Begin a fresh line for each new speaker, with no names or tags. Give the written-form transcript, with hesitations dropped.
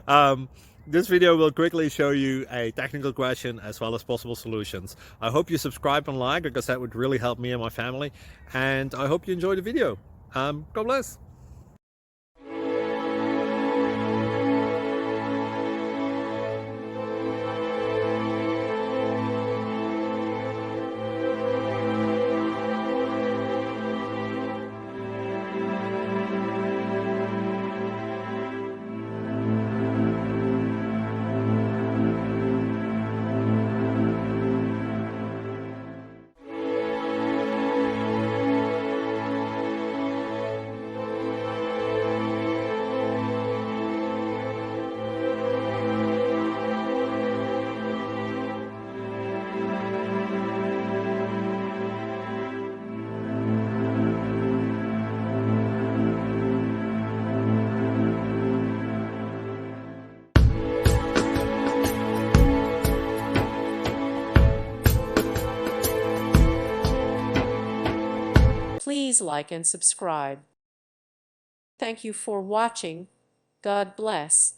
um, this video will quickly show you a technical question as well as possible solutions. I hope you subscribe and like because that would really help me and my family. And I hope you enjoy the video. God bless.
Please like and subscribe. Thank you for watching. God bless.